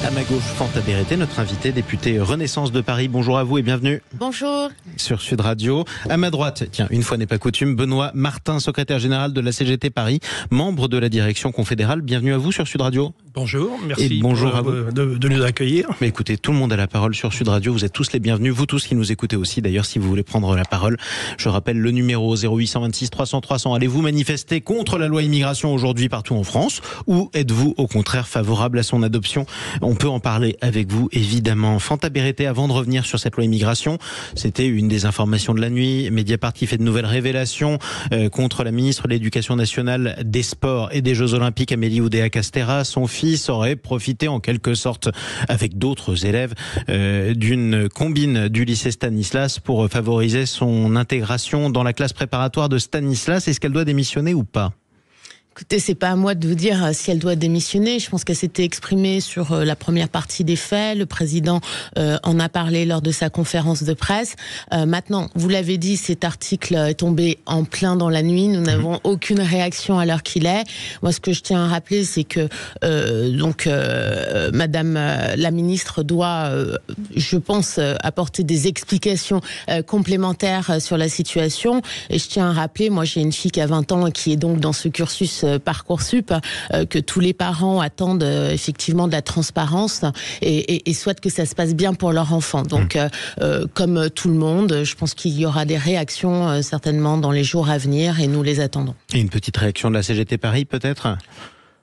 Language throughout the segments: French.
À ma gauche, Fanta Berete, notre invité, député Renaissance de Paris. Bonjour à vous et bienvenue. Bonjour. Sur Sud Radio. À ma droite, tiens, une fois n'est pas coutume, Benoît Martin, secrétaire général de la CGT Paris, membre de la direction confédérale. Bienvenue à vous sur Sud Radio. Bonjour, merci bonjour à vous. De nous accueillir. Mais écoutez, tout le monde a la parole sur Sud Radio. Vous êtes tous les bienvenus, vous tous qui nous écoutez aussi. D'ailleurs, si vous voulez prendre la parole, je rappelle le numéro 0826 300 300. Allez-vous manifester contre la loi immigration aujourd'hui partout en France ou êtes-vous au contraire favorable à son adoption? On peut en parler avec vous, évidemment. Fanta Berete, avant de revenir sur cette loi immigration, c'était une des informations de la nuit. Mediapart qui fait de nouvelles révélations contre la ministre de l'Éducation nationale, des Sports et des Jeux Olympiques, Amélie Oudéa-Castéra. Son fils aurait profité en quelque sorte, avec d'autres élèves, d'une combine du lycée Stanislas pour favoriser son intégration dans la classe préparatoire de Stanislas. Est-ce qu'elle doit démissionner ou pas ? Écoutez, c'est pas à moi de vous dire si elle doit démissionner. Je pense qu'elle s'était exprimée sur la première partie des faits. Le président en a parlé lors de sa conférence de presse. Maintenant, vous l'avez dit, cet article est tombé en plein dans la nuit. Nous n'avons aucune réaction à l'heure qu'il est. Moi, ce que je tiens à rappeler, c'est que Madame la ministre doit, je pense, apporter des explications complémentaires sur la situation. Et je tiens à rappeler, moi, j'ai une fille qui a 20 ans et qui est donc dans ce cursus Parcoursup, que tous les parents attendent effectivement de la transparence et souhaitent que ça se passe bien pour leur enfant. Donc, comme tout le monde, je pense qu'il y aura des réactions certainement dans les jours à venir et nous les attendons. Et une petite réaction de la CGT Paris peut-être ?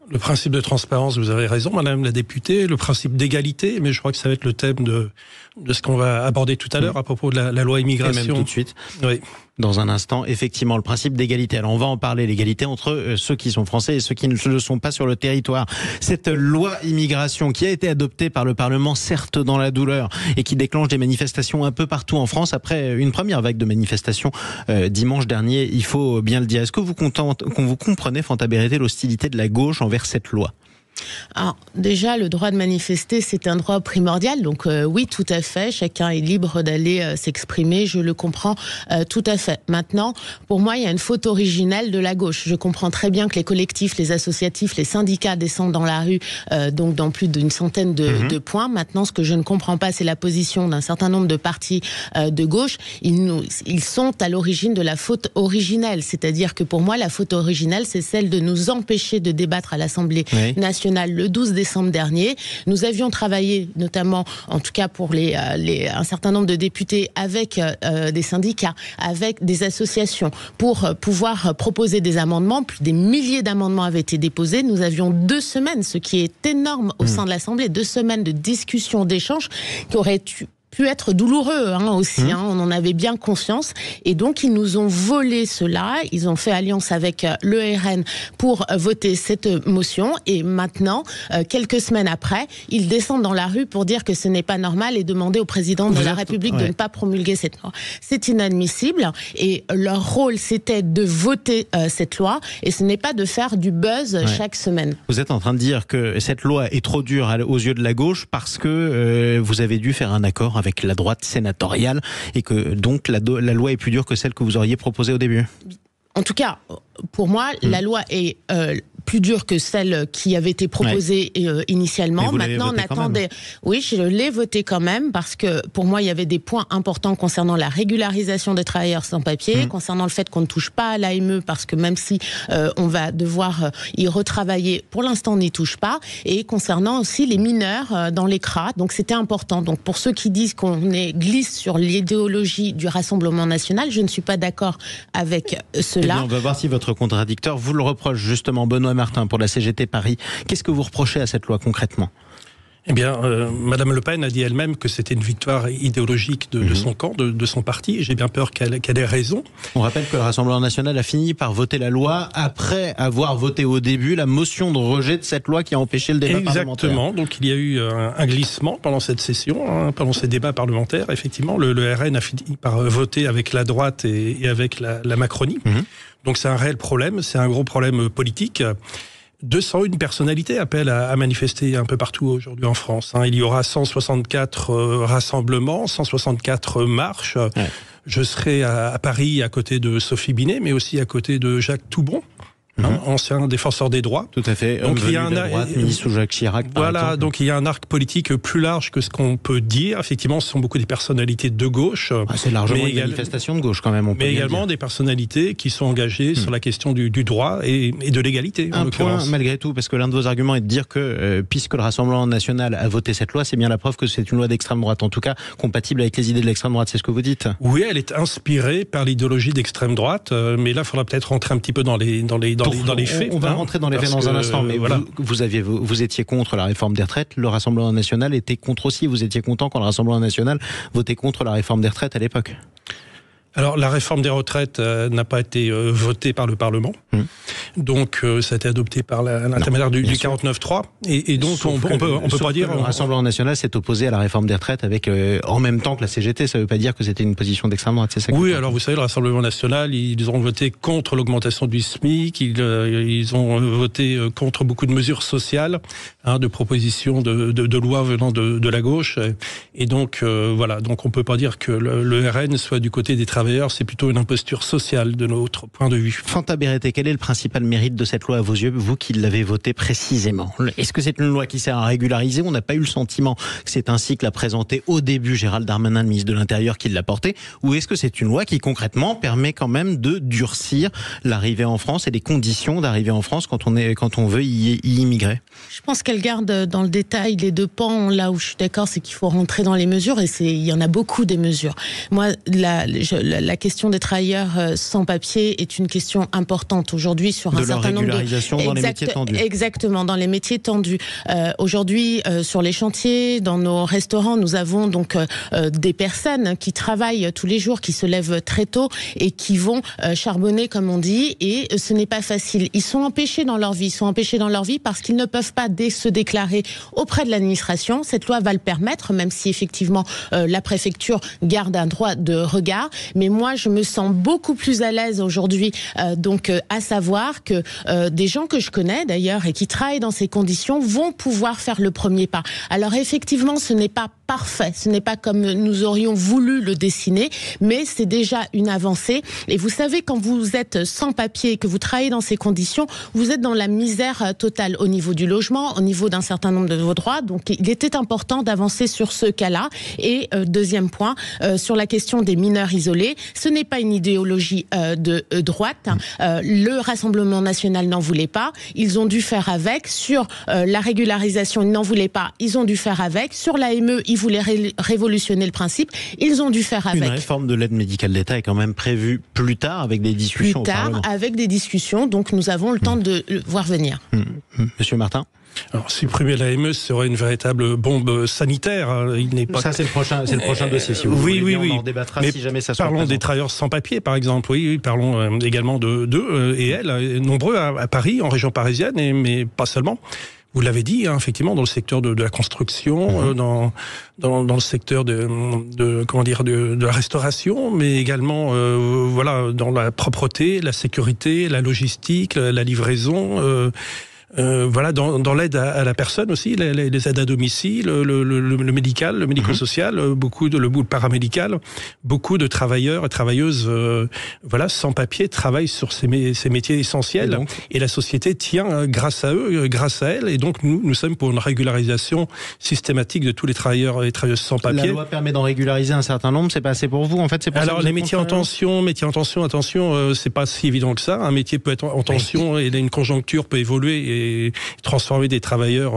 Le principe de transparence, vous avez raison, Madame la députée. Le principe d'égalité, mais je crois que ça va être le thème de ce qu'on va aborder tout à l'heure à propos de la loi immigration. Et même tout de suite. Oui. Dans un instant, effectivement, le principe d'égalité. Alors, on va en parler, l'égalité entre ceux qui sont français et ceux qui ne le sont pas sur le territoire. Cette loi immigration qui a été adoptée par le Parlement, certes dans la douleur, et qui déclenche des manifestations un peu partout en France, après une première vague de manifestations dimanche dernier, il faut bien le dire. Est-ce que vous comprenez, Fanta Berete, l'hostilité de la gauche envers cette loi ? Alors, déjà, le droit de manifester, c'est un droit primordial. Donc, oui, tout à fait. Chacun est libre d'aller s'exprimer. Je le comprends tout à fait. Maintenant, pour moi, il y a une faute originelle de la gauche. Je comprends très bien que les collectifs, les associatifs, les syndicats descendent dans la rue, donc dans plus d'une centaine de points. Maintenant, ce que je ne comprends pas, c'est la position d'un certain nombre de partis de gauche. Ils sont à l'origine de la faute originelle. C'est-à-dire que pour moi, la faute originelle, c'est celle de nous empêcher de débattre à l'Assemblée nationale le 12 décembre dernier. Nous avions travaillé, notamment, en tout cas pour un certain nombre de députés, avec des syndicats, avec des associations, pour pouvoir proposer des amendements. Plus des milliers d'amendements avaient été déposés. Nous avions 2 semaines, ce qui est énorme au sein de l'Assemblée, 2 semaines de discussions, d'échanges, qui auraient pu être douloureux aussi, on en avait bien conscience, et donc ils nous ont volé cela, ils ont fait alliance avec le RN pour voter cette motion, et maintenant, quelques semaines après, ils descendent dans la rue pour dire que ce n'est pas normal et demander au président de la République de ne pas promulguer cette loi. C'est inadmissible, et leur rôle c'était de voter cette loi, et ce n'est pas de faire du buzz chaque semaine. Vous êtes en train de dire que cette loi est trop dure aux yeux de la gauche parce que vous avez dû faire un accord avec la droite sénatoriale et que donc la loi est plus dure que celle que vous auriez proposée au début. En tout cas, pour moi, la loi est plus dure que celle qui avait été proposée initialement. Maintenant, on attendait. Oui, je l'ai voté quand même parce que pour moi, il y avait des points importants concernant la régularisation des travailleurs sans papier, concernant le fait qu'on ne touche pas à l'AME parce que même si on va devoir y retravailler, pour l'instant, on n'y touche pas, et concernant aussi les mineurs dans les CRA. Donc, c'était important. Donc, pour ceux qui disent qu'on glisse sur l'idéologie du Rassemblement national, je ne suis pas d'accord avec cela. Eh bien, on va voir si votre contradicteur vous le reproche justement, Benoît Martin pour la CGT Paris. Qu'est-ce que vous reprochez à cette loi concrètement ? Eh bien, Madame Le Pen a dit elle-même que c'était une victoire idéologique de son camp, de son parti. J'ai bien peur qu'elle ait raison. On rappelle que le Rassemblement national a fini par voter la loi après avoir voté au début la motion de rejet de cette loi qui a empêché le débat parlementaire. Exactement. Donc il y a eu un glissement pendant cette session, pendant ces débats parlementaires. Effectivement, le RN a fini par voter avec la droite et avec la Macronie. Donc c'est un réel problème, c'est un gros problème politique. 201 personnalités appellent à manifester un peu partout aujourd'hui en France. Il y aura 164 rassemblements, 164 marches. Je serai à Paris à côté de Sophie Binet, mais aussi à côté de Jacques Toubon. ancien défenseur des droits. Tout à fait. Donc il y a un droite, ministre sous Jacques Chirac. Voilà, donc il y a un arc politique plus large que ce qu'on peut dire. Effectivement, ce sont beaucoup des personnalités de gauche. C'est largement une manifestation de gauche quand même. Mais également des personnalités qui sont engagées sur la question du droit et de l'égalité. Un point malgré tout, parce que l'un de vos arguments est de dire que puisque le Rassemblement national a voté cette loi, c'est bien la preuve que c'est une loi d'extrême droite, en tout cas compatible avec les idées de l'extrême droite. C'est ce que vous dites? Oui, elle est inspirée par l'idéologie d'extrême droite, mais là, il faudra peut-être rentrer un petit peu dans les faits. On va rentrer dans les faits dans un instant, mais voilà. Vous étiez contre la réforme des retraites, le Rassemblement national était contre aussi. Vous étiez content quand le Rassemblement national votait contre la réforme des retraites à l'époque? Alors, la réforme des retraites n'a pas été votée par le Parlement. Donc, ça a été adopté par l'intermédiaire du 49.3. Et donc, on peut pas dire... Le Rassemblement national s'est opposé à la réforme des retraites avec, en même temps que la CGT. Ça ne veut pas dire que c'était une position d'extrême droite, c'est ça? Oui, alors vous savez, le Rassemblement national, ils ont voté contre l'augmentation du SMIC. Ils ont voté contre beaucoup de mesures sociales, de propositions de lois venant de la gauche. Et donc, voilà. Donc, on peut pas dire que le RN soit du côté des travailleurs. C'est plutôt une imposture sociale de notre point de vue. Fanta Berete, quel est le principal mérite de cette loi à vos yeux, vous qui l'avez votée précisément? Est-ce que c'est une loi qui sert à régulariser? On n'a pas eu le sentiment que c'est ainsi que l'a présenté au début Gérald Darmanin, le ministre de l'Intérieur, qui l'a porté? Ou est-ce que c'est une loi qui concrètement permet quand même de durcir l'arrivée en France et les conditions d'arrivée en France quand on veut y immigrer? Je pense qu'elle garde dans le détail les deux pans. Là où je suis d'accord, c'est qu'il faut rentrer dans les mesures, et il y en a beaucoup des mesures. Moi, la question des travailleurs sans papier est une question importante aujourd'hui sur un certain nombre de régularisation dans les métiers tendus. Exactement, dans les métiers tendus. Aujourd'hui, sur les chantiers, dans nos restaurants, nous avons donc des personnes qui travaillent tous les jours, qui se lèvent très tôt et qui vont charbonner, comme on dit, et ce n'est pas facile. Ils sont empêchés dans leur vie. Parce qu'ils ne peuvent pas se déclarer auprès de l'administration. Cette loi va le permettre, même si effectivement la préfecture garde un droit de regard. Mais moi, je me sens beaucoup plus à l'aise aujourd'hui, à savoir que des gens que je connais d'ailleurs et qui travaillent dans ces conditions vont pouvoir faire le premier pas. Alors effectivement, ce n'est pas parfait, ce n'est pas comme nous aurions voulu le dessiner, mais c'est déjà une avancée. Et vous savez, quand vous êtes sans papier et que vous travaillez dans ces conditions, vous êtes dans la misère totale au niveau du logement, au niveau d'un certain nombre de vos droits. Donc il était important d'avancer sur ce cas-là. Et deuxième point, sur la question des mineurs isolés, ce n'est pas une idéologie de droite. Le Rassemblement national n'en voulait pas. Ils ont dû faire avec. Sur la régularisation, ils n'en voulaient pas. Ils ont dû faire avec. Sur l'AME, ils voulaient révolutionner le principe. Ils ont dû faire avec. Une réforme de l'aide médicale d'État est quand même prévue plus tard avec des discussions. Plus tard, avec des discussions. Donc nous avons le temps de le voir venir. Monsieur Martin? Alors, supprimer l'AME serait une véritable bombe sanitaire. Il n'est pas... Ça, c'est le prochain dossier, si vous voulez. Oui. On en débattra si jamais ça se Parlons des travailleurs sans papier, par exemple. Oui, parlons également d'eux et elles, nombreux à Paris, en région parisienne, mais pas seulement. Vous l'avez dit, effectivement, dans le secteur de la construction, dans le secteur de la restauration, mais également dans la propreté, la sécurité, la logistique, la livraison. Dans l'aide à la personne aussi, les aides à domicile, le médical, le médico-social, le bout paramédical, beaucoup de travailleurs et travailleuses sans papier travaillent sur ces métiers essentiels et la société tient grâce à eux, grâce à elles, et donc nous sommes pour une régularisation systématique de tous les travailleurs et travailleuses sans papier. La loi permet d'en régulariser un certain nombre, c'est pas assez pour vous en fait? Alors les métiers en tension, attention, c'est pas si évident que ça. Un métier peut être en tension et une conjoncture peut évoluer et transformer des travailleurs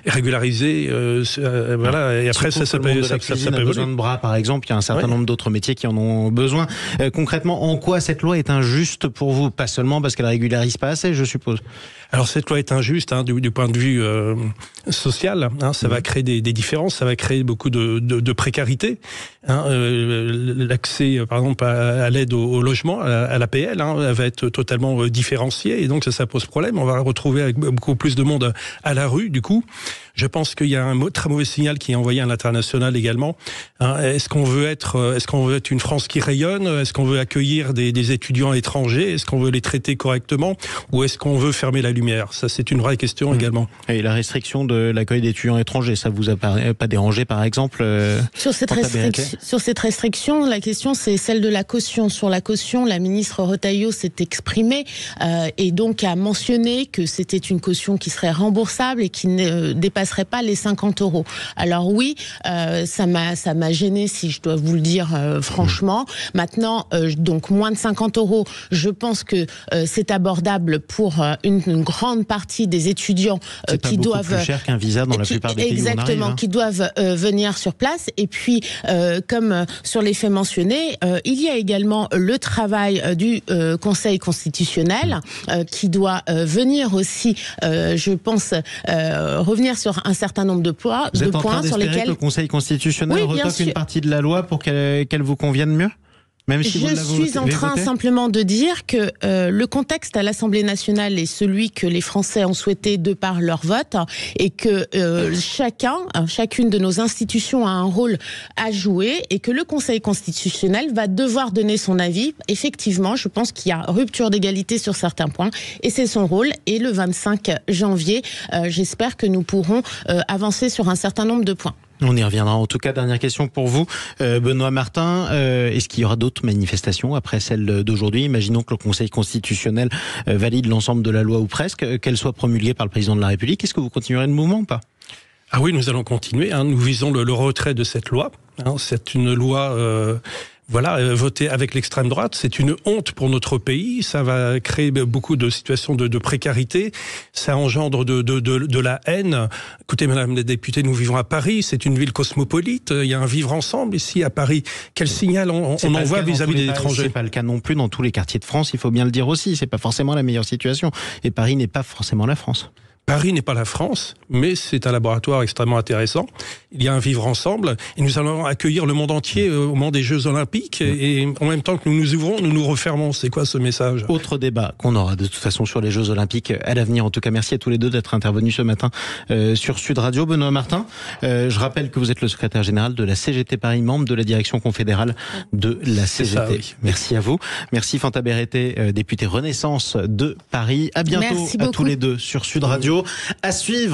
régularisés, et après ça peut évoluer. Besoin de bras, par exemple, il y a un certain nombre d'autres métiers qui en ont besoin. Concrètement, en quoi cette loi est injuste pour vous? Pas seulement parce qu'elle régularise pas assez, je suppose. Alors cette loi est injuste du point de vue social. Ça va créer des différences, ça va créer beaucoup de précarité. L'accès, par exemple, à l'aide au logement, à l'APL, va être totalement différencié, et donc ça pose problème. On va retrouver avec beaucoup plus de monde à la rue, du coup. Je pense qu'il y a un très mauvais signal qui est envoyé à l'international également. Est-ce qu'on veut être une France qui rayonne? Est-ce qu'on veut accueillir des étudiants étrangers? Est-ce qu'on veut les traiter correctement? Ou est-ce qu'on veut fermer la lumière? Ça, c'est une vraie question également. Et la restriction de l'accueil d'étudiants étrangers, ça vous a pas dérangé, par exemple? Sur cette restriction, la question, c'est celle de la caution. Sur la caution, la ministre Retailleau s'est exprimée et donc a mentionné que c'était une caution qui serait remboursable et qui ne dépasserait pas les 50 €. Alors oui, ça m'a gêné, si je dois vous le dire franchement. Maintenant, donc moins de 50 €, je pense que c'est abordable pour une grande partie des étudiants qui doivent... C'est pas beaucoup plus cher qu'un visa dans la plupart des pays où on arrive. Exactement, qui doivent venir sur place. Et puis, comme sur les faits mentionnés, il y a également le travail du Conseil constitutionnel qui doit venir aussi, je pense, revenir sur un certain nombre de points sur lesquels... que le Conseil constitutionnel retoque une partie de la loi pour qu'elle vous convienne mieux? Même si je suis en train simplement de dire que le contexte à l'Assemblée nationale est celui que les Français ont souhaité de par leur vote et que chacune de nos institutions a un rôle à jouer et que le Conseil constitutionnel va devoir donner son avis. Effectivement, je pense qu'il y a rupture d'égalité sur certains points et c'est son rôle. Et le 25 janvier, j'espère que nous pourrons avancer sur un certain nombre de points. On y reviendra. En tout cas, dernière question pour vous, Benoît Martin. Est-ce qu'il y aura d'autres manifestations après celle d'aujourd'hui? Imaginons que le Conseil constitutionnel valide l'ensemble de la loi ou presque, qu'elle soit promulguée par le président de la République. Est-ce que vous continuerez le mouvement ou pas? Ah oui, nous allons continuer. Nous visons le retrait de cette loi. C'est une loi... voter avec l'extrême droite, c'est une honte pour notre pays. Ça va créer beaucoup de situations de précarité. Ça engendre de la haine. Écoutez, Madame la députée, nous vivons à Paris. C'est une ville cosmopolite. Il y a un vivre ensemble ici à Paris. Quel signal on envoie vis-à-vis des étrangers? C'est pas le cas non plus dans tous les quartiers de France. Il faut bien le dire aussi. C'est pas forcément la meilleure situation. Et Paris n'est pas forcément la France. Paris n'est pas la France, mais c'est un laboratoire extrêmement intéressant. Il y a un vivre ensemble et nous allons accueillir le monde entier au moment des Jeux Olympiques et en même temps que nous nous ouvrons, nous nous refermons. C'est quoi ce message? Autre débat qu'on aura de toute façon sur les Jeux Olympiques à l'avenir. En tout cas, merci à tous les deux d'être intervenus ce matin sur Sud Radio. Benoît Martin, je rappelle que vous êtes le secrétaire général de la CGT Paris, membre de la direction confédérale de la CGT. Ça, oui. Merci à vous. Merci Fanta Berete, députée Renaissance de Paris. À bientôt à tous les deux sur Sud Radio. À suivre.